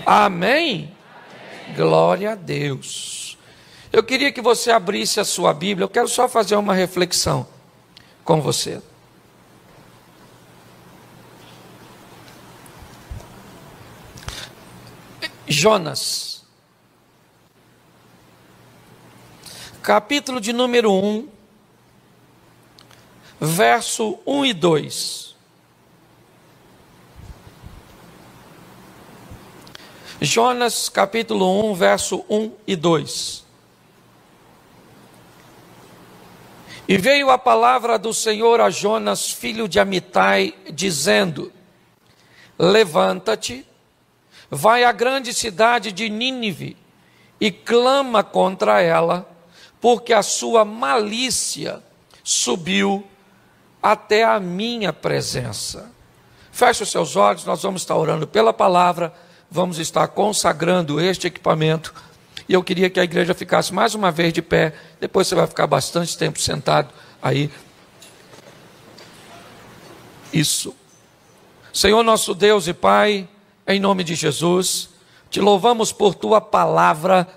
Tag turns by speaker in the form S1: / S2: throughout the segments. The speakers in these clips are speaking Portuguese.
S1: Amém? Glória a Deus. Eu queria que você abrisse a sua Bíblia. Eu quero só fazer uma reflexão com você. Jonas, capítulo de número 1, verso 1 e 2. Jonas, capítulo 1, verso 1 e 2. E veio a palavra do Senhor a Jonas, filho de Amitai, dizendo: levanta-te, vai à grande cidade de Nínive e clama contra ela, porque a sua malícia subiu até a minha presença. Feche os seus olhos, nós vamos estar orando pela palavra, vamos estar consagrando este equipamento. E eu queria que a igreja ficasse mais uma vez de pé, depois você vai ficar bastante tempo sentado aí. Isso. Senhor nosso Deus e Pai, em nome de Jesus, te louvamos por tua palavra,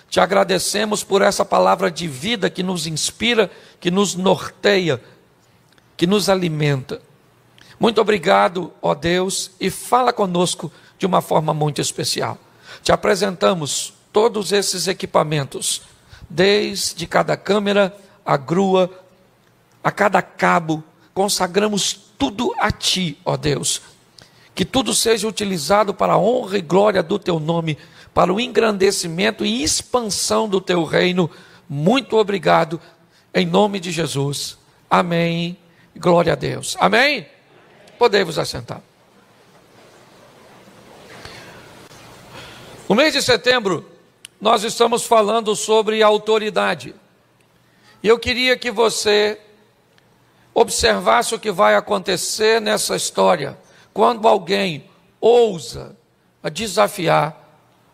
S1: te agradecemos por essa palavra de vida que nos inspira, que nos norteia, que nos alimenta. Muito obrigado, ó Deus, e fala conosco de uma forma muito especial. Te apresentamos todos esses equipamentos, desde cada câmera, a grua, a cada cabo, consagramos tudo a Ti, ó Deus. Que tudo seja utilizado para a honra e glória do Teu nome, para o engrandecimento e expansão do Teu reino. Muito obrigado, em nome de Jesus. Amém. Glória a Deus. Amém? Podemos assentar. No mês de setembro, nós estamos falando sobre autoridade. E eu queria que você observasse o que vai acontecer nessa história, quando alguém ousa desafiar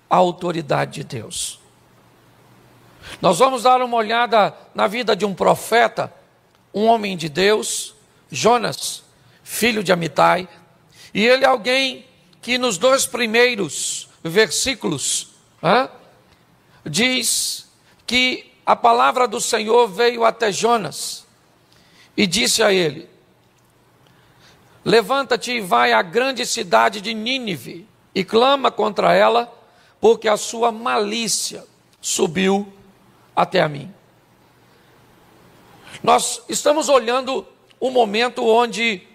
S1: a autoridade de Deus. Nós vamos dar uma olhada na vida de um profeta, um homem de Deus, Jonas, filho de Amitai. E ele é alguém que nos 2 primeiros versículos diz que a palavra do Senhor veio até Jonas e disse a ele: levanta-te e vai à grande cidade de Nínive e clama contra ela, porque a sua malícia subiu até a mim. Nós estamos olhando um momento onde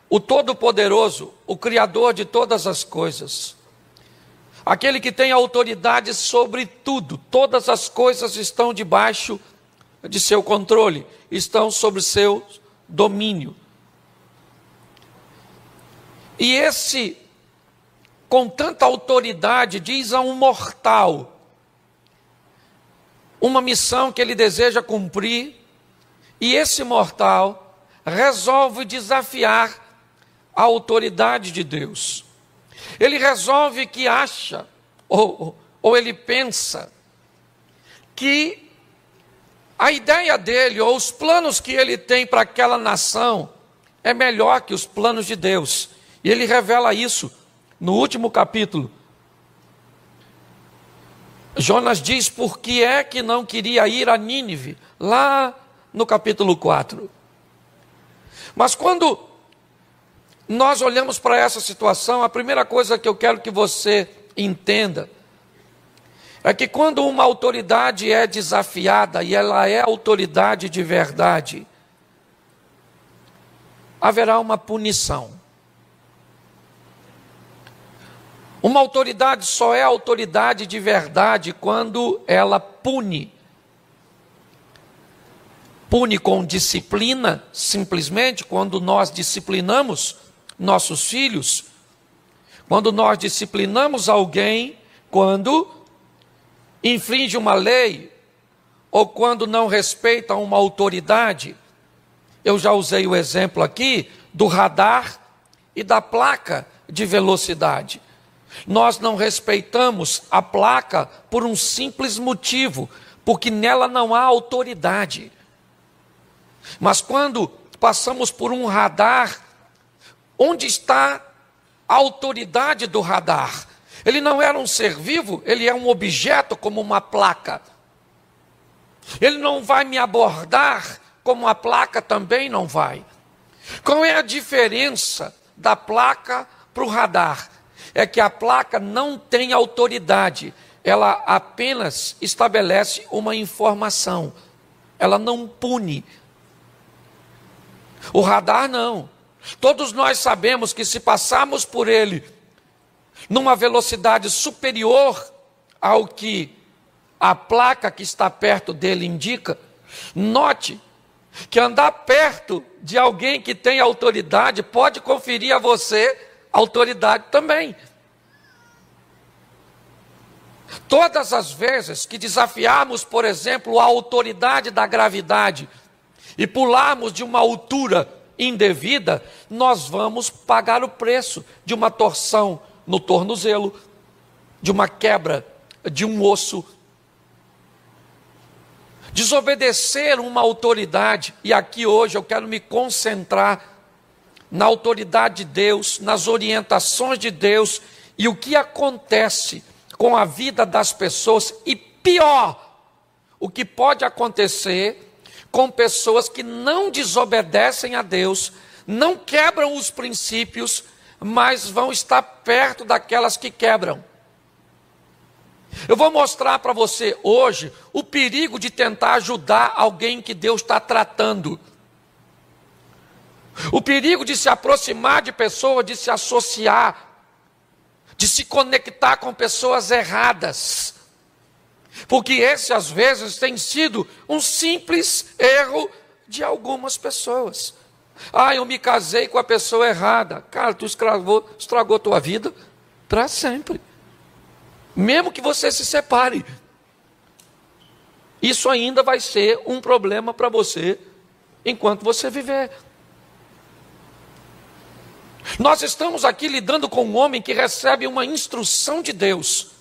S1: o Todo-Poderoso, o Criador de todas as coisas, aquele que tem autoridade sobre tudo, todas as coisas estão debaixo de seu controle, estão sob seu domínio. E esse, com tanta autoridade, diz a um mortal uma missão que ele deseja cumprir, e esse mortal resolve desafiar a autoridade de Deus. Ele resolve que acha, ou ele pensa, que a ideia dele, ou os planos que ele tem para aquela nação, é melhor que os planos de Deus. E ele revela isso no último capítulo. Jonas diz por que é que não queria ir a Nínive, lá no capítulo 4. Mas quando nós olhamos para essa situação, a primeira coisa que eu quero que você entenda é que quando uma autoridade é desafiada, e ela é autoridade de verdade, haverá uma punição. Uma autoridade só é autoridade de verdade quando ela pune. Pune com disciplina, simplesmente, quando nós disciplinamos nossos filhos, quando nós disciplinamos alguém, quando infringe uma lei, ou quando não respeita uma autoridade. Eu já usei o exemplo aqui do radar e da placa de velocidade. Nós não respeitamos a placa por um simples motivo, porque nela não há autoridade. Mas quando passamos por um radar, onde está a autoridade do radar? Ele não era um ser vivo, ele é um objeto como uma placa. Ele não vai me abordar como a placa também não vai. Qual é a diferença da placa para o radar? É que a placa não tem autoridade, ela apenas estabelece uma informação, ela não pune. O radar não. Todos nós sabemos que se passarmos por ele numa velocidade superior ao que a placa que está perto dele indica, note que andar perto de alguém que tem autoridade pode conferir a você autoridade também. Todas as vezes que desafiarmos, por exemplo, a autoridade da gravidade e pularmos de uma altura indevida, nós vamos pagar o preço de uma torção no tornozelo, de uma quebra de um osso. Desobedecer uma autoridade, e aqui hoje eu quero me concentrar na autoridade de Deus, nas orientações de Deus e o que acontece com a vida das pessoas, e pior, o que pode acontecer com pessoas que não desobedecem a Deus, não quebram os princípios, mas vão estar perto daquelas que quebram. Eu vou mostrar para você hoje o perigo de tentar ajudar alguém que Deus está tratando. O perigo de se aproximar de pessoas, de se associar, de se conectar com pessoas erradas. Porque esse, às vezes, tem sido um simples erro de algumas pessoas. Ah, eu me casei com a pessoa errada. Cara, tu estragou tua vida para sempre. Mesmo que você se separe. Isso ainda vai ser um problema para você enquanto você viver. Nós estamos aqui lidando com um homem que recebe uma instrução de Deus.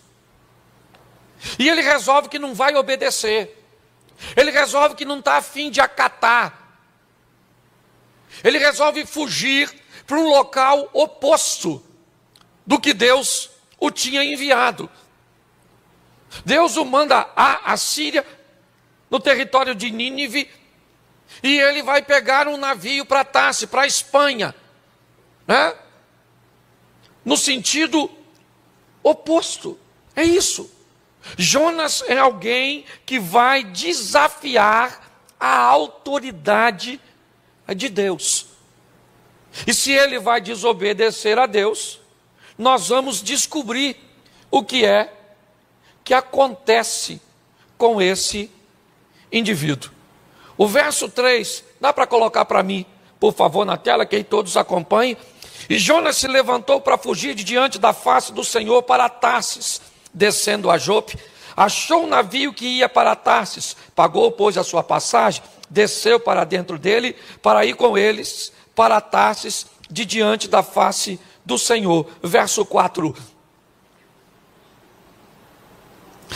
S1: E ele resolve que não vai obedecer. Ele resolve que não está a fim de acatar. Ele resolve fugir para um local oposto do que Deus o tinha enviado. Deus o manda à Assíria, no território de Nínive, e ele vai pegar um navio para Tarsis, para a Espanha, né? No sentido oposto. É isso. Jonas é alguém que vai desafiar a autoridade de Deus. E se ele vai desobedecer a Deus, nós vamos descobrir o que é que acontece com esse indivíduo. O verso 3, dá para colocar para mim, por favor, na tela, que aí todos acompanhem. E Jonas se levantou para fugir de diante da face do Senhor para Tarsis, descendo a Jope, achou um navio que ia para Tarsis, pagou, pois, a sua passagem, desceu para dentro dele, para ir com eles para Tarsis, de diante da face do Senhor. Verso 4.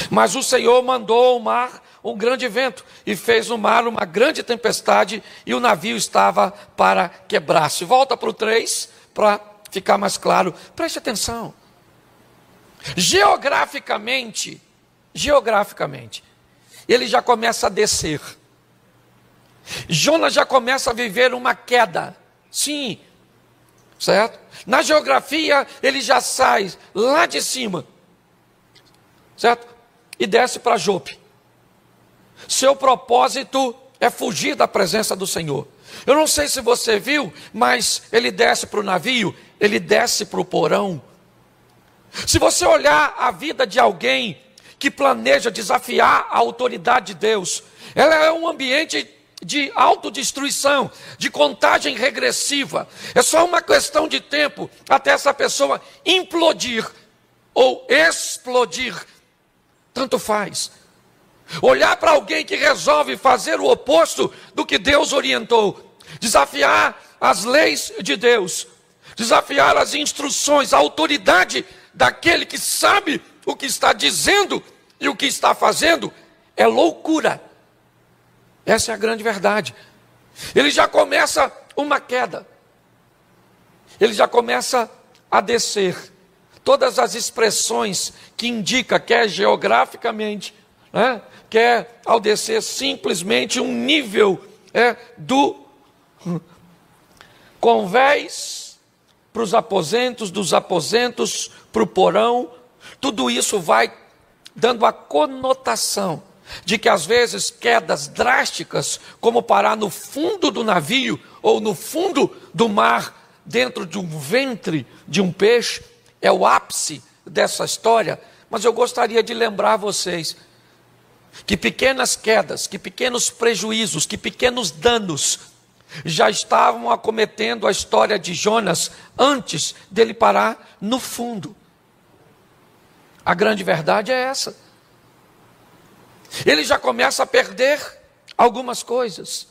S1: Mas o Senhor mandou ao mar um grande vento, e fez no mar uma grande tempestade, e o navio estava para quebrar-se. Volta para o 3, para ficar mais claro. Preste atenção. Geograficamente, ele já começa a descer. Jonas já começa a viver uma queda. Sim, certo? Na geografia, ele já sai lá de cima, certo? E desce para Jope. Seu propósito é fugir da presença do Senhor. Eu não sei se você viu, mas ele desce para o navio, ele desce para o porão. Se você olhar a vida de alguém que planeja desafiar a autoridade de Deus, ela é um ambiente de autodestruição, de contagem regressiva. É só uma questão de tempo até essa pessoa implodir ou explodir. Tanto faz. Olhar para alguém que resolve fazer o oposto do que Deus orientou, desafiar as leis de Deus, desafiar as instruções, a autoridade daquele que sabe o que está dizendo e o que está fazendo, é loucura. Essa é a grande verdade. Ele já começa uma queda. Ele já começa a descer. todas as expressões que indica, quer geograficamente, né, quer ao descer simplesmente um nível do convés para os aposentos, dos aposentos para o porão, tudo isso vai dando a conotação de que às vezes quedas drásticas, como parar no fundo do navio ou no fundo do mar, dentro de um ventre de um peixe, é o ápice dessa história. Mas eu gostaria de lembrar vocês que pequenas quedas, que pequenos prejuízos, que pequenos danos já estavam acometendo a história de Jonas antes dele parar no fundo. A grande verdade é essa. Ele já começa a perder algumas coisas,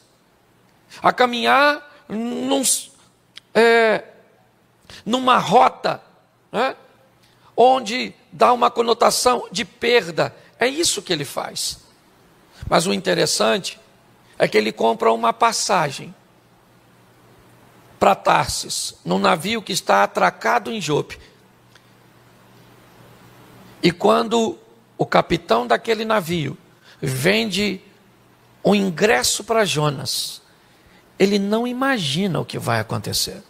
S1: a caminhar numa rota, né, onde dá uma conotação de perda. É isso que ele faz. Mas o interessante é que ele compra uma passagem para Tarsis, num navio que está atracado em Jope. E quando o capitão daquele navio vende um ingresso para Jonas, ele não imagina o que vai acontecer.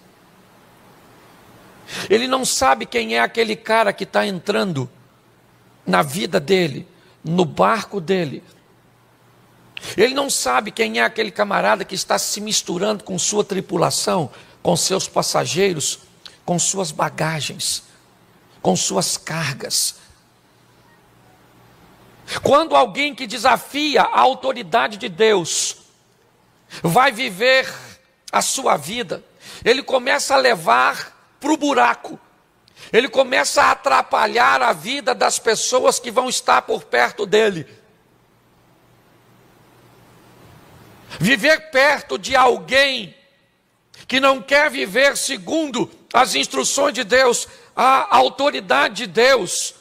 S1: Ele não sabe quem é aquele cara que está entrando na vida dele, no barco dele. Ele não sabe quem é aquele camarada que está se misturando com sua tripulação, com seus passageiros, com suas bagagens, com suas cargas. Quando alguém que desafia a autoridade de Deus vai viver a sua vida, ele começa a levar para o buraco, ele começa a atrapalhar a vida das pessoas que vão estar por perto dele. Viver perto de alguém que não quer viver segundo as instruções de Deus, a autoridade de Deus,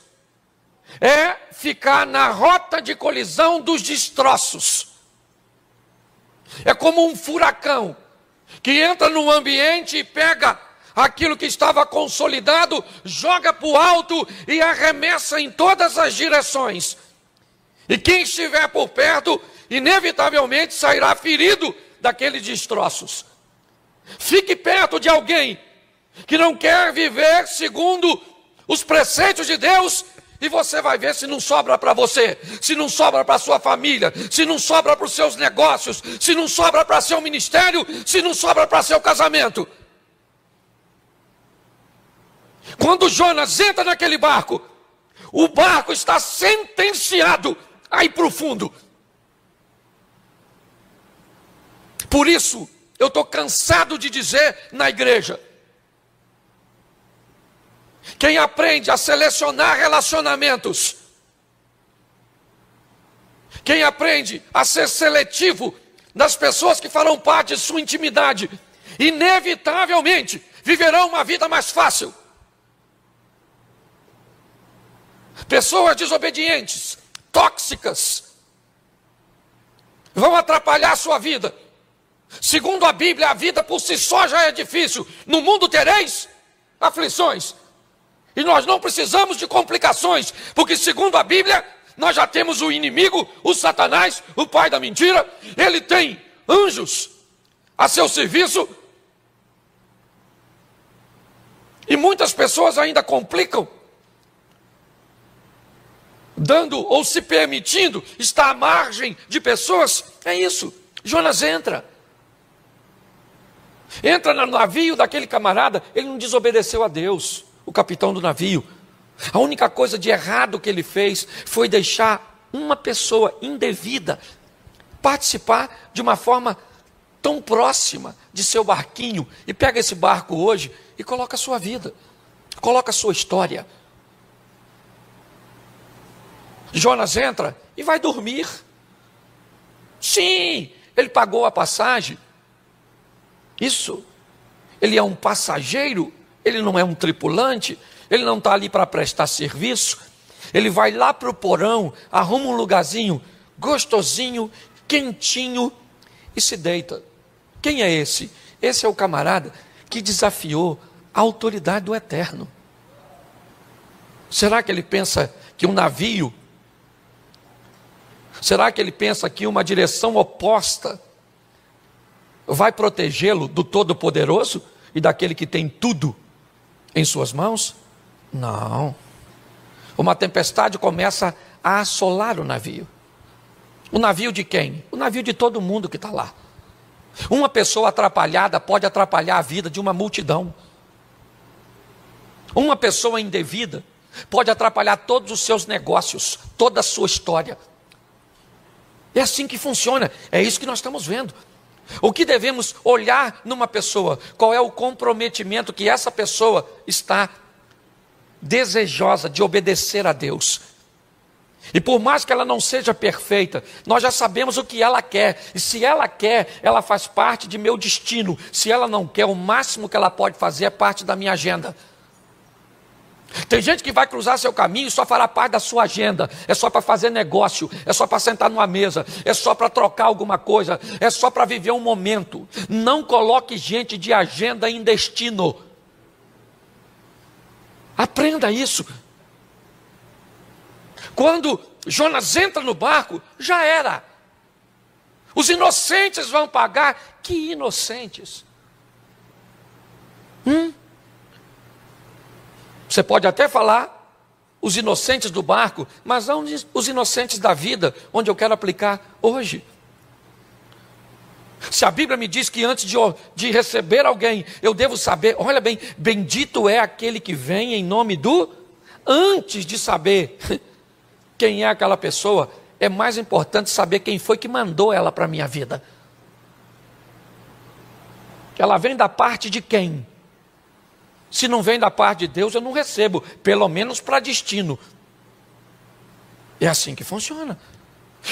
S1: é ficar na rota de colisão dos destroços. É como um furacão que entra num ambiente e pega aquilo que estava consolidado, joga para o alto e arremessa em todas as direções. E quem estiver por perto, inevitavelmente sairá ferido daqueles destroços. Fique perto de alguém que não quer viver segundo os preceitos de Deus, e você vai ver se não sobra para você, se não sobra para sua família, se não sobra para os seus negócios, se não sobra para seu ministério, se não sobra para seu casamento. Quando Jonas entra naquele barco, o barco está sentenciado a ir para o fundo. Por isso, eu estou cansado de dizer na igreja: quem aprende a selecionar relacionamentos, quem aprende a ser seletivo nas pessoas que farão parte de sua intimidade, inevitavelmente viverão uma vida mais fácil. Pessoas desobedientes, tóxicas, vão atrapalhar a sua vida. Segundo a Bíblia, a vida por si só já é difícil. No mundo tereis aflições. E nós não precisamos de complicações, porque segundo a Bíblia, nós já temos o inimigo, o Satanás, o pai da mentira. Ele tem anjos a seu serviço. E muitas pessoas ainda complicam, dando ou se permitindo estar à margem de pessoas. É isso. Jonas entra no navio daquele camarada. Ele não desobedeceu a Deus, o capitão do navio. A única coisa de errado que ele fez foi deixar uma pessoa indevida participar de uma forma tão próxima de seu barquinho. E pega esse barco hoje e coloca a sua vida, coloca a sua história. Jonas entra e vai dormir. Sim, ele pagou a passagem. Isso, ele é um passageiro, ele não é um tripulante, ele não está ali para prestar serviço. Ele vai lá para o porão, arruma um lugarzinho gostosinho, quentinho e se deita. Quem é esse? Esse é o camarada que desafiou a autoridade do Eterno. Será que ele pensa que um navio, será que ele pensa que uma direção oposta vai protegê-lo do Todo-Poderoso e daquele que tem tudo em suas mãos? Não. Uma tempestade começa a assolar o navio. O navio de quem? O navio de todo mundo que está lá. Uma pessoa atrapalhada pode atrapalhar a vida de uma multidão. Uma pessoa indevida pode atrapalhar todos os seus negócios, toda a sua história. É assim que funciona, é isso que nós estamos vendo. O que devemos olhar numa pessoa? Qual é o comprometimento que essa pessoa está desejosa de obedecer a Deus? E por mais que ela não seja perfeita, nós já sabemos o que ela quer. E se ela quer, ela faz parte de meu destino. Se ela não quer, o máximo que ela pode fazer é parte da minha agenda. Tem gente que vai cruzar seu caminho e só fará parte da sua agenda. É só para fazer negócio, é só para sentar numa mesa, é só para trocar alguma coisa, é só para viver um momento. Não coloque gente de agenda em destino. Aprenda isso. Quando Jonas entra no barco, já era. Os inocentes vão pagar. Que inocentes? Você pode até falar os inocentes do barco, mas não os inocentes da vida, onde eu quero aplicar hoje. Se a Bíblia me diz que antes de receber alguém, eu devo saber, olha bem, bendito é aquele que vem em nome do... Antes de saber quem é aquela pessoa, é mais importante saber quem foi que mandou ela para a minha vida. Ela vem da parte de quem? Se não vem da parte de Deus, eu não recebo, pelo menos para destino. É assim que funciona.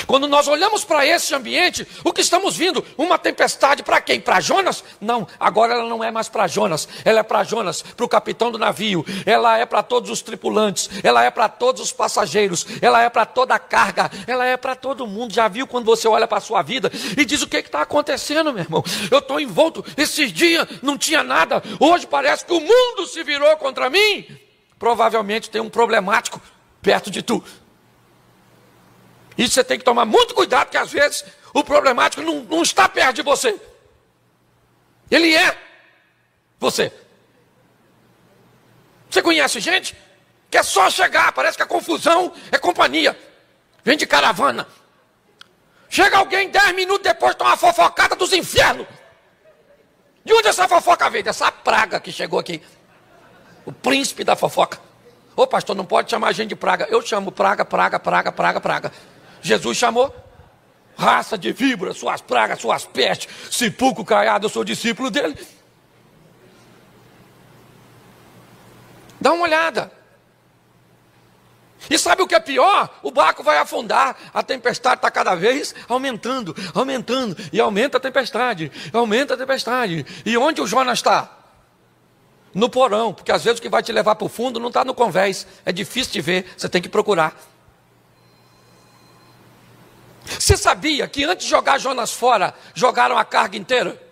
S1: Quando nós olhamos para esse ambiente, o que estamos vendo? Uma tempestade para quem? Para Jonas? Não, agora ela não é mais para Jonas. Ela é para Jonas, para o capitão do navio. Ela é para todos os tripulantes. Ela é para todos os passageiros. Ela é para toda a carga. Ela é para todo mundo. Já viu quando você olha para a sua vida e diz: o que está acontecendo, meu irmão? Eu estou envolto. Esses dias não tinha nada. Hoje parece que o mundo se virou contra mim. Provavelmente tem um problemático perto de tu. Isso você tem que tomar muito cuidado, porque às vezes o problemático não está perto de você. Ele é você. Você conhece gente que é só chegar, parece que a confusão é companhia. Vem de caravana. Chega alguém 10 minutos depois, toma uma fofocada dos infernos. De onde essa fofoca veio? Dessa praga que chegou aqui. O príncipe da fofoca. Ô pastor, não pode chamar a gente de praga. Eu chamo praga. Jesus chamou raça de víboras, suas pragas, suas pestes, sepulcro caiado, eu sou discípulo dele. Dá uma olhada. E sabe o que é pior? O barco vai afundar, a tempestade está cada vez aumentando, e aumenta a tempestade. E onde o Jonas está? No porão, porque às vezes o que vai te levar para o fundo não está no convés, é difícil de ver, você tem que procurar. Você sabia que antes de jogar Jonas fora, jogaram a carga inteira?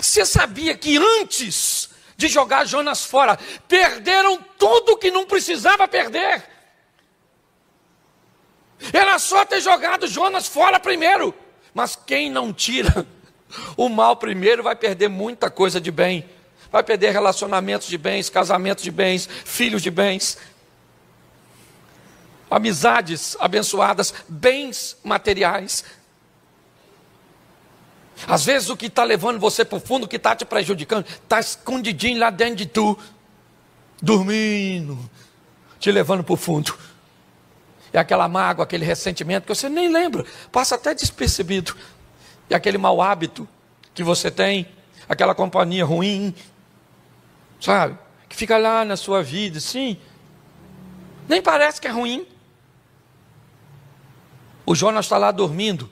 S1: Você sabia que antes de jogar Jonas fora, perderam tudo que não precisava perder? Era só ter jogado Jonas fora primeiro. Mas quem não tira o mal primeiro vai perder muita coisa de bem. Vai perder relacionamentos de bens, casamentos de bens, filhos de bens, amizades abençoadas, bens materiais. Às vezes o que está levando você para o fundo, o que está te prejudicando, está escondidinho lá dentro de tu, dormindo, te levando para o fundo. É aquela mágoa, aquele ressentimento que você nem lembra, passa até despercebido. E aquele mau hábito que você tem, aquela companhia ruim, sabe? Que fica lá na sua vida, sim, nem parece que é ruim. O Jonas está lá dormindo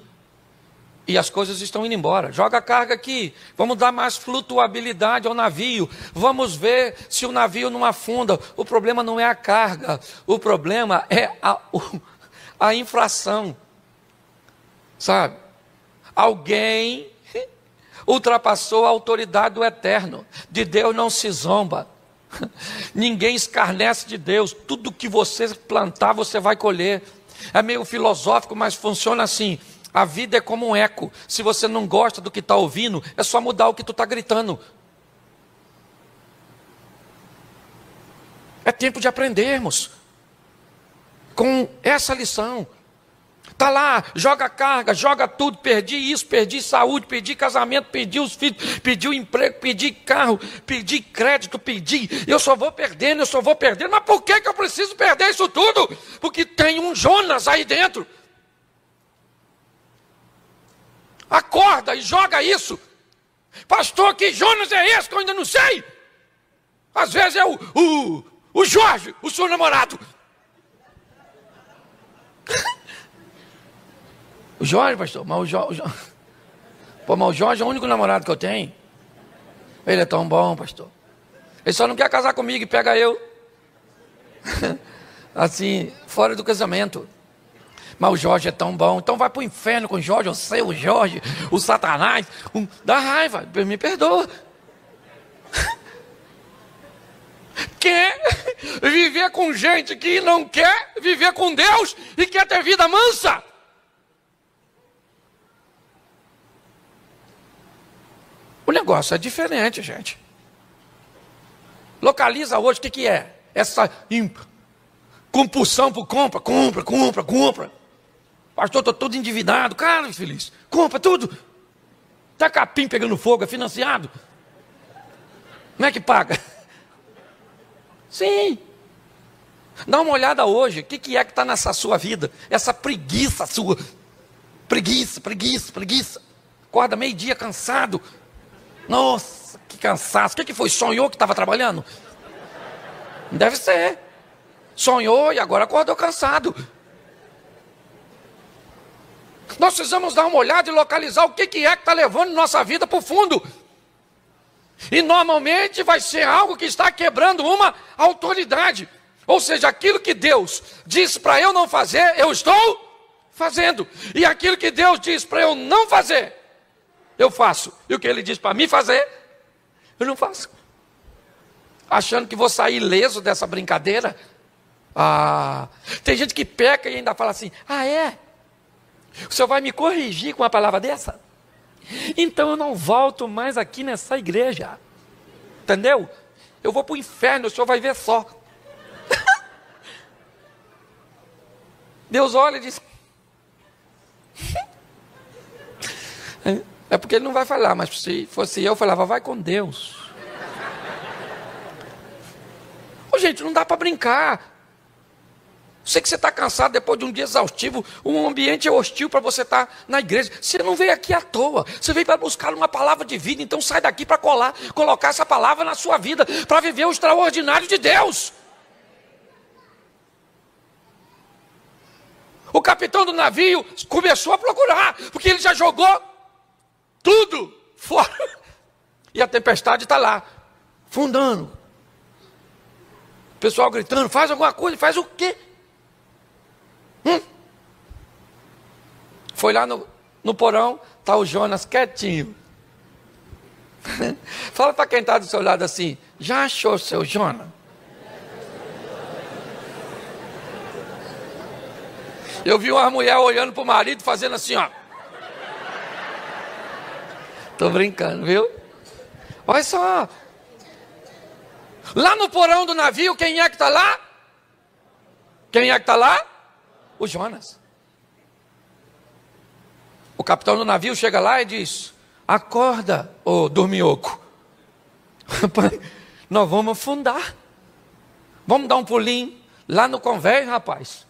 S1: e as coisas estão indo embora. Joga a carga aqui, vamos dar mais flutuabilidade ao navio, vamos ver se o navio não afunda. O problema não é a carga, o problema é a infração, sabe? Alguém ultrapassou a autoridade do eterno. De Deus não se zomba. Ninguém escarnece de Deus. Tudo que você plantar, você vai colher. É meio filosófico, mas funciona assim. A vida é como um eco. Se você não gosta do que está ouvindo, é só mudar o que tu está gritando. É tempo de aprendermos com essa lição. Está lá, joga carga, joga tudo, perdi isso, perdi saúde, perdi casamento, perdi os filhos, perdi o emprego, perdi carro, perdi crédito, eu só vou perdendo, mas por que eu preciso perder isso tudo? Porque tem um Jonas aí dentro. Acorda e joga isso. Pastor, que Jonas é esse que eu ainda não sei? Às vezes é o Jorge, o seu namorado. O Jorge, pastor, mas o Jorge... Pô, mas o Jorge é o único namorado que eu tenho. Ele é tão bom, pastor. Ele só não quer casar comigo e pega eu. Assim, fora do casamento. Mas o Jorge é tão bom. Então vai para o inferno com o Jorge, o Jorge, o Satanás. Dá raiva, me perdoa. Quer viver com gente que não quer viver com Deus e quer ter vida mansa. O negócio é diferente, gente. Localiza hoje o que é? Essa compulsão por compra. Pastor, estou todo endividado. Cara, infeliz, compra tudo. Tá capim pegando fogo, é financiado. Como é que paga? Sim. Dá uma olhada hoje, o que é que está nessa sua vida? Essa preguiça sua. Preguiça. Acorda meio-dia cansado. Nossa, que cansaço. O que foi? Sonhou que estava trabalhando? Deve ser. Sonhou e agora acordou cansado. Nós precisamos dar uma olhada e localizar o que é que está levando nossa vida para o fundo. E normalmente vai ser algo que está quebrando uma autoridade. Ou seja, aquilo que Deus disse para eu não fazer, eu estou fazendo. E aquilo que Deus disse para eu não fazer, eu faço. E o que Ele diz para mim fazer, eu não faço. Achando que vou sair ileso dessa brincadeira. Tem gente que peca e ainda fala assim, é? O senhor vai me corrigir com uma palavra dessa? Então eu não volto mais aqui nessa igreja. Entendeu? Eu vou para o inferno, o senhor vai ver só. Deus olha e diz... É porque ele não vai falar, mas se fosse eu falava, vai com Deus. Gente, não dá para brincar. Sei que você está cansado depois de um dia exaustivo, um ambiente hostil para você estar na igreja. Você não veio aqui à toa, você veio para buscar uma palavra de vida, então sai daqui para colocar essa palavra na sua vida, para viver o extraordinário de Deus. O capitão do navio começou a procurar, porque ele já jogou tudo fora. E a tempestade está lá, fundando. O pessoal gritando, faz alguma coisa, faz o quê? Foi lá no porão, está o Jonas quietinho. Fala para quem está do seu lado assim, já achou seu Jonas? Eu vi uma mulher olhando para o marido fazendo assim, ó. Estou brincando, viu? Olha só. Lá no porão do navio, quem é que está lá? Quem é que está lá? O Jonas. O capitão do navio chega lá e diz, acorda, ô dorminhoco. Rapaz, nós vamos afundar. Vamos dar um pulinho lá no convés, rapaz.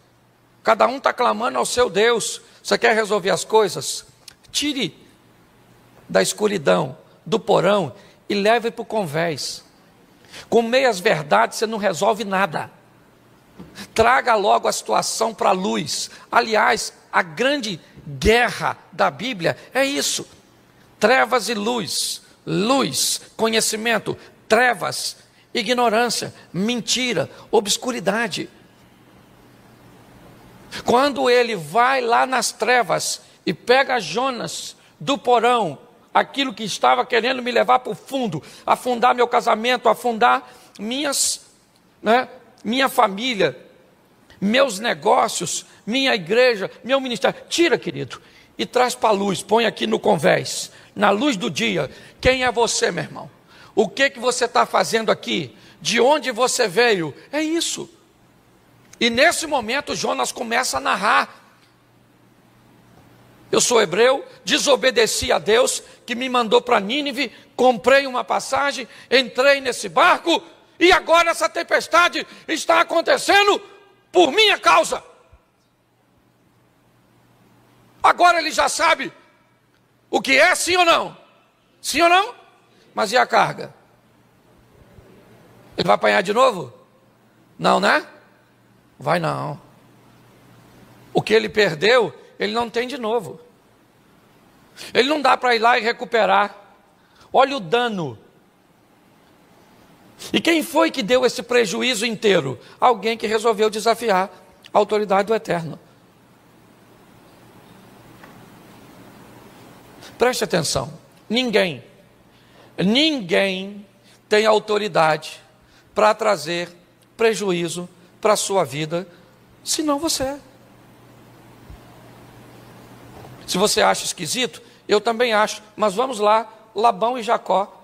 S1: Cada um está clamando ao seu Deus. Você quer resolver as coisas? Tire da escuridão, do porão e leve para o convés. Com meias verdades você não resolve nada. Traga logo a situação para a luz. Aliás, a grande guerra da Bíblia é isso. Trevas e luz. Luz, conhecimento. Trevas, ignorância. Mentira, obscuridade. Quando ele vai lá nas trevas e pega Jonas do porão, aquilo que estava querendo me levar para o fundo, afundar meu casamento, afundar minha família, meus negócios, minha igreja, meu ministério. Tira, querido, e traz para a luz, põe aqui no convés, na luz do dia. Quem é você, meu irmão? O que você está fazendo aqui? De onde você veio? É isso. E nesse momento Jonas começa a narrar. Eu sou hebreu, desobedeci a Deus, que me mandou para Nínive, comprei uma passagem, entrei nesse barco, e agora essa tempestade está acontecendo por minha causa. Agora ele já sabe o que é, sim ou não? Sim ou não? Mas e a carga? Ele vai apanhar de novo? Não, né? Vai não. O que ele perdeu, ele não tem de novo. Ele não dá para ir lá e recuperar. Olha o dano. E quem foi que deu esse prejuízo inteiro? Alguém que resolveu desafiar a autoridade do Eterno. Preste atenção. Ninguém tem autoridade para trazer prejuízo para a sua vida, senão você. Se você acha esquisito, eu também acho. Mas vamos lá, Labão e Jacó.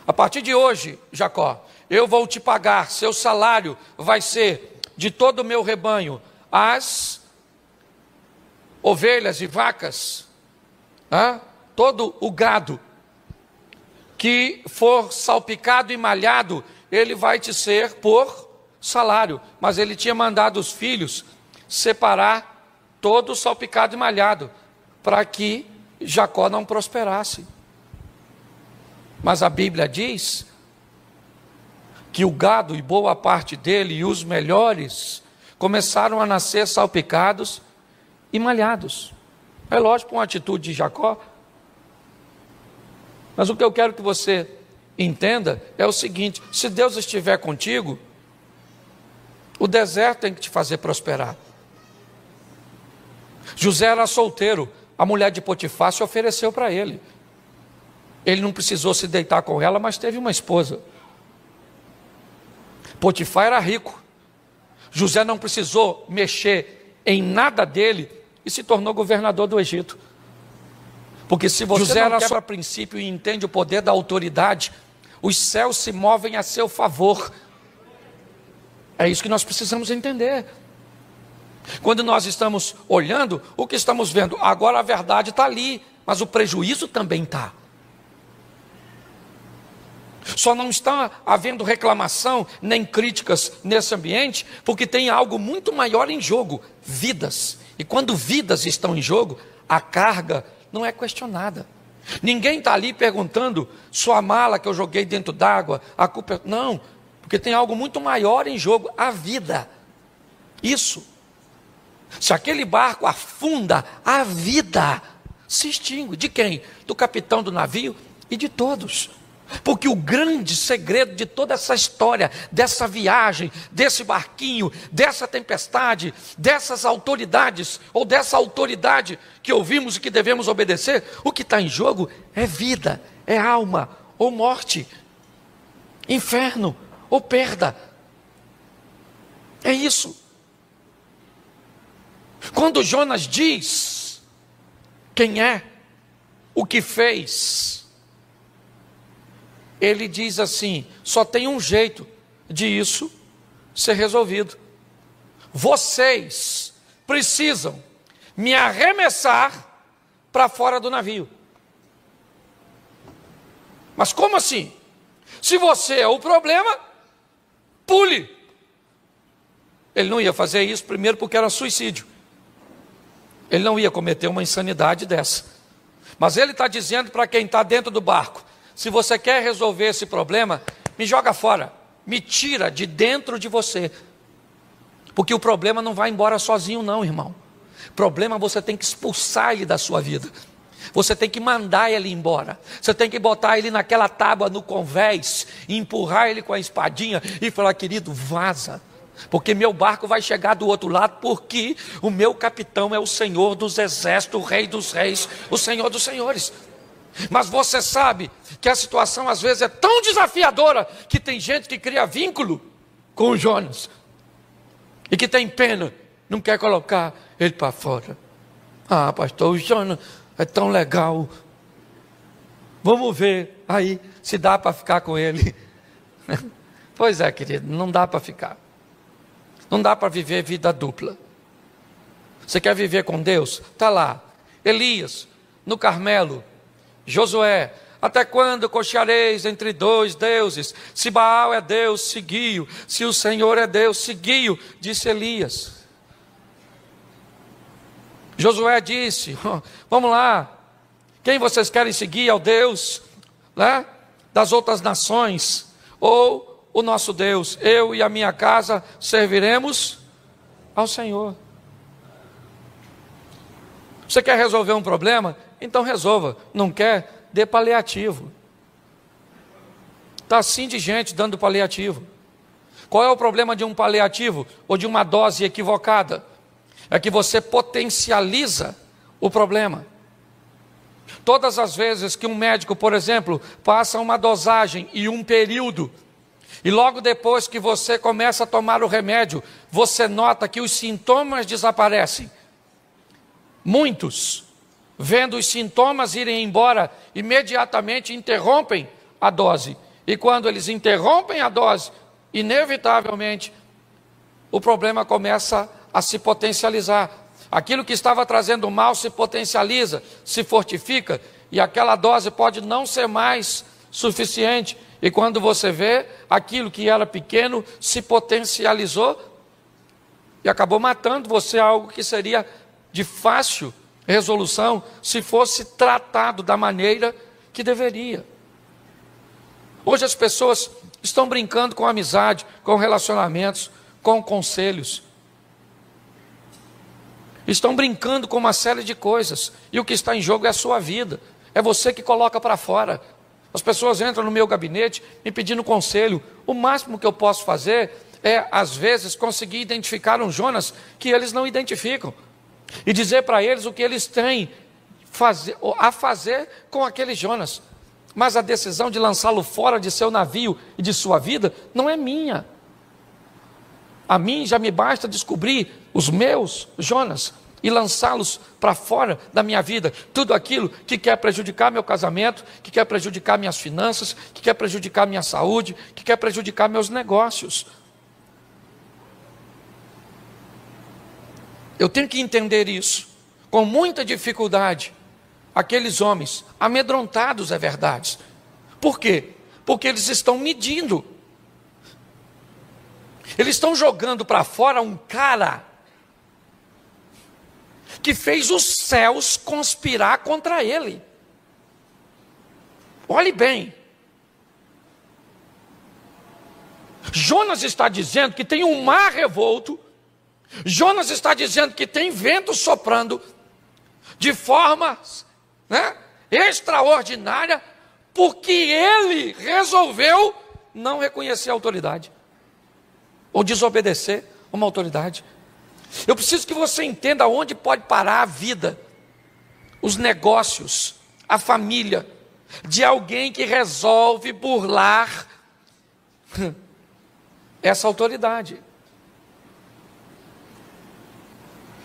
S1: A partir de hoje, Jacó, eu vou te pagar, seu salário vai ser de todo o meu rebanho, as ovelhas e vacas, todo o gado que for salpicado e malhado, ele vai te ser por salário. Mas ele tinha mandado os filhos separar todo salpicado e malhado, para que Jacó não prosperasse. Mas a Bíblia diz que o gado e boa parte dele, e os melhores, começaram a nascer salpicados e malhados. É lógico, uma atitude de Jacó. Mas o que eu quero que você entenda é o seguinte: se Deus estiver contigo, o deserto tem que te fazer prosperar. José era solteiro, a mulher de Potifar se ofereceu para ele. Ele não precisou se deitar com ela, mas teve uma esposa. Potifar era rico. José não precisou mexer em nada dele e se tornou governador do Egito. Porque se você José não quebra princípio e entende o poder da autoridade, os céus se movem a seu favor. É isso que nós precisamos entender. Quando nós estamos olhando, o que estamos vendo? Agora a verdade está ali, mas o prejuízo também está. Só não está havendo reclamação nem críticas nesse ambiente, porque tem algo muito maior em jogo: vidas. E quando vidas estão em jogo, a carga não é questionada. Ninguém está ali perguntando: sua mala que eu joguei dentro d'água, a culpa é... Não, porque tem algo muito maior em jogo: a vida. Isso. Se aquele barco afunda, a vida se extingue. De quem? Do capitão do navio e de todos. Porque o grande segredo de toda essa história, dessa viagem, desse barquinho, dessa tempestade, dessas autoridades, ou dessa autoridade que ouvimos e que devemos obedecer, o que está em jogo é vida, é alma, ou morte, inferno, ou perda. É isso. Quando Jonas diz quem é, o que fez, ele diz assim: só tem um jeito de isso ser resolvido. Vocês precisam me arremessar para fora do navio. Mas como assim? Se você é o problema, pule. Ele não ia fazer isso, primeiro porque era suicídio. Ele não ia cometer uma insanidade dessa. Mas ele está dizendo para quem está dentro do barco: se você quer resolver esse problema, me joga fora, me tira de dentro de você. Porque o problema não vai embora sozinho não, irmão. Problema você tem que expulsar ele da sua vida. Você tem que mandar ele embora. Você tem que botar ele naquela tábua no convés, e empurrar ele com a espadinha e falar: querido, vaza. Porque meu barco vai chegar do outro lado, porque o meu capitão é o Senhor dos exércitos, o Rei dos reis, o Senhor dos senhores. Mas você sabe que a situação às vezes é tão desafiadora que tem gente que cria vínculo com o Jonas e que tem pena, não quer colocar ele para fora. Ah, pastor, o Jonas é tão legal. Vamos ver aí se dá para ficar com ele. Pois é, querido, não dá para ficar. Não dá para viver vida dupla. Você quer viver com Deus? Está lá. Elias, no Carmelo. Josué, até quando cocheareis entre dois deuses? Se Baal é Deus, seguiu. Se o Senhor é Deus, seguiu, disse Elias. Josué disse, vamos lá, quem vocês querem seguir? Ao Deus, né, das outras nações, ou o nosso Deus? Eu e a minha casa serviremos ao Senhor. Você quer resolver um problema? Então resolva. Não quer? Dê paliativo. Está assim de gente dando paliativo. Qual é o problema de um paliativo ou de uma dose equivocada? É que você potencializa o problema. Todas as vezes que um médico, por exemplo, passa uma dosagem e um período, e logo depois que você começa a tomar o remédio, você nota que os sintomas desaparecem. Muitos, vendo os sintomas irem embora, imediatamente interrompem a dose. E quando eles interrompem a dose, inevitavelmente, o problema começa a se potencializar. Aquilo que estava trazendo mal se potencializa, se fortifica, e aquela dose pode não ser mais suficiente. E quando você vê, aquilo que era pequeno se potencializou e acabou matando você, algo que seria de fácil resolução se fosse tratado da maneira que deveria. Hoje as pessoas estão brincando com amizade, com relacionamentos, com conselhos. Estão brincando com uma série de coisas. E o que está em jogo é a sua vida. É você que coloca para fora. As pessoas entram no meu gabinete me pedindo conselho. O máximo que eu posso fazer é, às vezes, conseguir identificar um Jonas que eles não identificam. E dizer para eles o que eles têm a fazer com aquele Jonas. Mas a decisão de lançá-lo fora de seu navio e de sua vida não é minha. A mim já me basta descobrir os meus Jonas e lançá-los para fora da minha vida. Tudo aquilo que quer prejudicar meu casamento, que quer prejudicar minhas finanças, que quer prejudicar minha saúde, que quer prejudicar meus negócios. Eu tenho que entender isso. Com muita dificuldade, aqueles homens, amedrontados, é verdade. Por quê? Porque eles estão medindo. Eles estão jogando para fora um cara que fez os céus conspirar contra ele. Olhe bem. Jonas está dizendo que tem um mar revolto. Jonas está dizendo que tem vento soprando de forma, extraordinária, porque ele resolveu não reconhecer a autoridade ou desobedecer uma autoridade. Eu preciso que você entenda onde pode parar a vida, os negócios, a família de alguém que resolve burlar essa autoridade.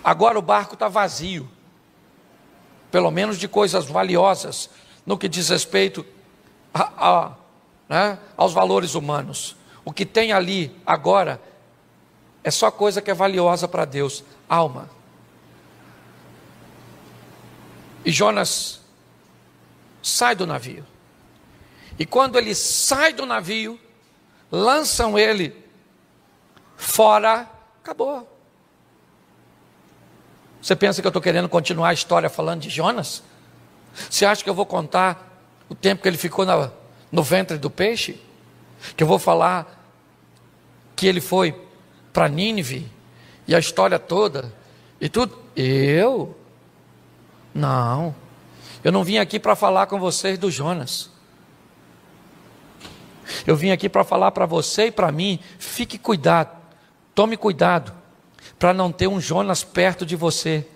S1: Agora o barco está vazio, pelo menos de coisas valiosas, no que diz respeito aos valores humanos. O que tem ali agora é só coisa que é valiosa para Deus, alma. E Jonas sai do navio. E quando ele sai do navio, lançam ele fora, acabou. Você pensa que eu estou querendo continuar a história falando de Jonas? Você acha que eu vou contar o tempo que ele ficou no ventre do peixe? Que eu vou falar que ele foi para Nínive e a história toda e tudo? Não, eu não vim aqui para falar com vocês do Jonas. Eu vim aqui para falar para você e para mim, fique cuidado, tome cuidado para não ter um Jonas perto de você.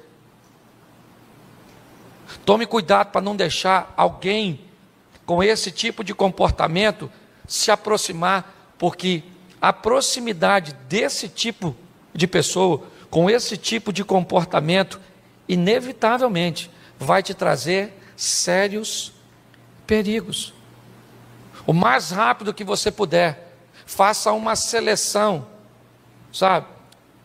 S1: Tome cuidado para não deixar alguém com esse tipo de comportamento se aproximar, porque a proximidade desse tipo de pessoa, com esse tipo de comportamento, inevitavelmente vai te trazer sérios perigos. O mais rápido que você puder, faça uma seleção, sabe,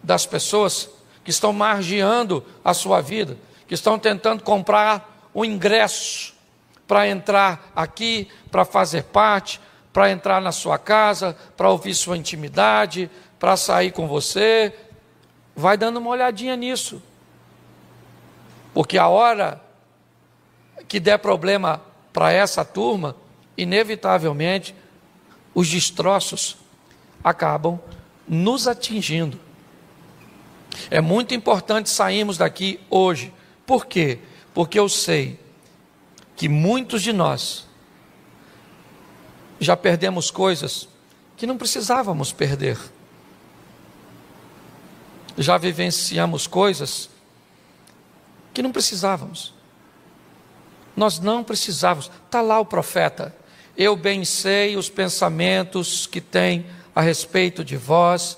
S1: das pessoas que estão margeando a sua vida, que estão tentando comprar o ingresso para entrar aqui, para fazer parte, para entrar na sua casa, para ouvir sua intimidade, para sair com você. Vai dando uma olhadinha nisso, porque a hora que der problema para essa turma, inevitavelmente os destroços acabam nos atingindo. É muito importante sairmos daqui hoje. Por quê? Porque eu sei que muitos de nós já perdemos coisas que não precisávamos perder. Já vivenciamos coisas que não precisávamos. Nós não precisávamos. Está lá o profeta: eu bem sei os pensamentos que tem a respeito de vós,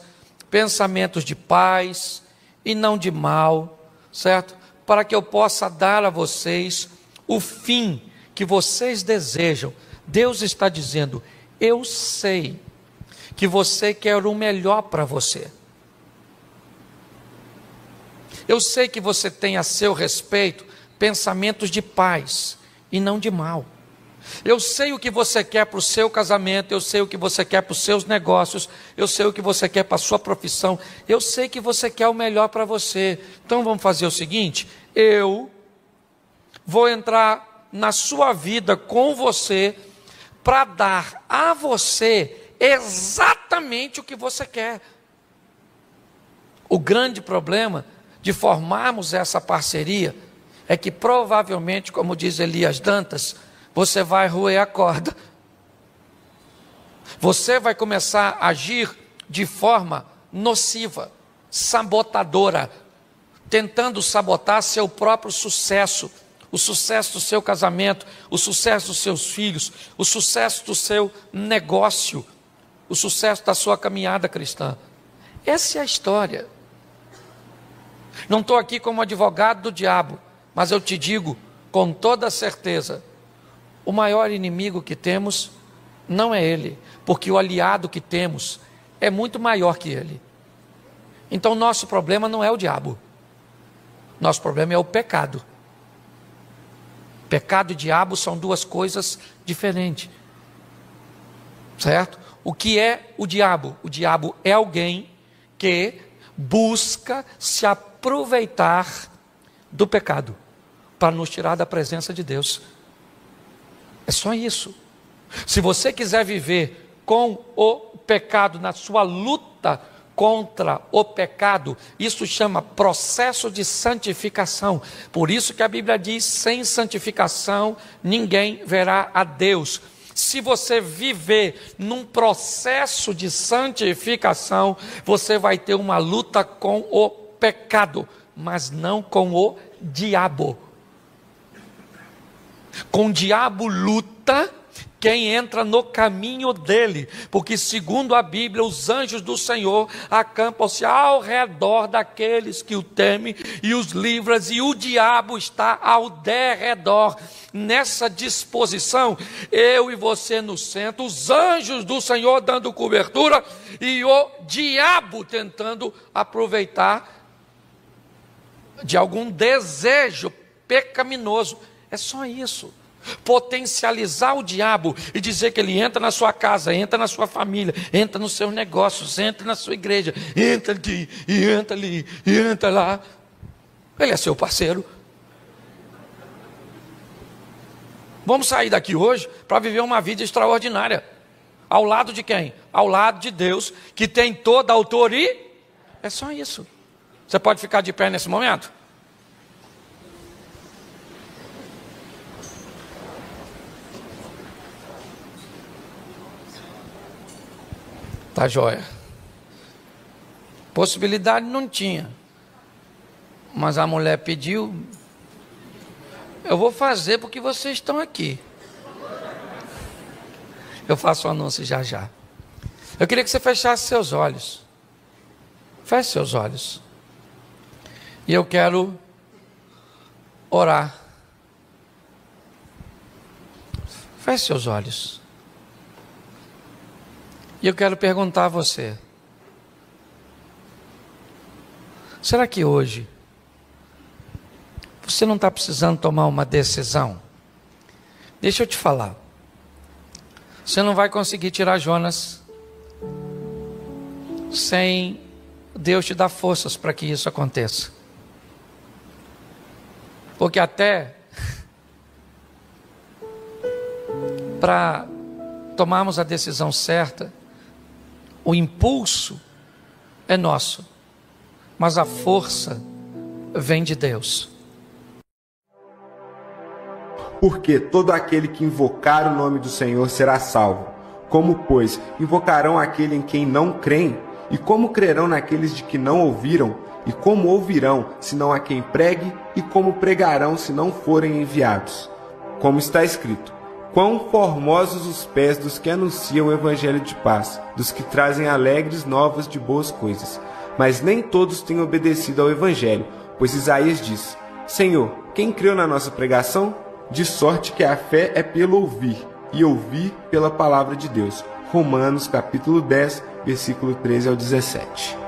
S1: pensamentos de paz e não de mal, certo? Para que eu possa dar a vocês o fim que vocês desejam. Deus está dizendo: eu sei que você quer o melhor para você. Eu sei que você tem a seu respeito pensamentos de paz e não de mal. Eu sei o que você quer para o seu casamento, eu sei o que você quer para os seus negócios, eu sei o que você quer para a sua profissão, eu sei que você quer o melhor para você. Então vamos fazer o seguinte: eu vou entrar na sua vida com você para dar a você exatamente o que você quer. O grande problema de formarmos essa parceria é que provavelmente, como diz Elias Dantas, você vai roer a corda. Você vai começar a agir de forma nociva, sabotadora, tentando sabotar seu próprio sucesso, o sucesso do seu casamento, o sucesso dos seus filhos, o sucesso do seu negócio, o sucesso da sua caminhada cristã. Essa é a história. Não estou aqui como advogado do diabo, mas eu te digo com toda certeza: o maior inimigo que temos não é ele, porque o aliado que temos é muito maior que ele. Então nosso problema não é o diabo, nosso problema é o pecado. Pecado e diabo são duas coisas diferentes, certo? O que é o diabo? O diabo é alguém que busca se aproveitar do pecado para nos tirar da presença de Deus. É só isso. Se você quiser viver com o pecado, na sua luta contra o pecado, isso chama processo de santificação. Por isso que a Bíblia diz: sem santificação ninguém verá a Deus. Se você viver num processo de santificação, você vai ter uma luta com o pecado, mas não com o diabo. Com o diabo luta quem entra no caminho dele, porque segundo a Bíblia, os anjos do Senhor acampam-se ao redor daqueles que o temem e os livram, e o diabo está ao derredor. Nessa disposição, eu e você no centro, os anjos do Senhor dando cobertura e o diabo tentando aproveitar de algum desejo pecaminoso. É só isso. Potencializar o diabo e dizer que ele entra na sua casa, entra na sua família, entra nos seus negócios, entra na sua igreja, entra aqui, e entra ali, e entra lá. Ele é seu parceiro. Vamos sair daqui hoje para viver uma vida extraordinária. Ao lado de quem? Ao lado de Deus, que tem toda a autoridade. É só isso. Você pode ficar de pé nesse momento? Tá joia. Possibilidade não tinha, mas a mulher pediu, Eu vou fazer porque vocês estão aqui. Eu faço o anúncio já já. Eu queria que você fechasse seus olhos. Feche seus olhos. E eu quero orar. Feche seus olhos. E eu quero perguntar a você. Será que hoje você não está precisando tomar uma decisão? Deixa eu te falar. Você não vai conseguir tirar Jonas sem Deus te dar forças para que isso aconteça. Porque até para tomarmos a decisão certa, o impulso é nosso, mas a força vem de Deus.
S2: Porque todo aquele que invocar o nome do Senhor será salvo. Como, pois, invocarão aquele em quem não creem? E como crerão naqueles de que não ouviram? E como ouvirão, senão a quem pregue? E como pregarão, se não forem enviados? Como está escrito: quão formosos os pés dos que anunciam o evangelho de paz, dos que trazem alegres novas de boas coisas. Mas nem todos têm obedecido ao evangelho, pois Isaías diz: Senhor, quem creu na nossa pregação? De sorte que a fé é pelo ouvir, e ouvir pela palavra de Deus. Romanos capítulo 10, versículo 13 ao 17.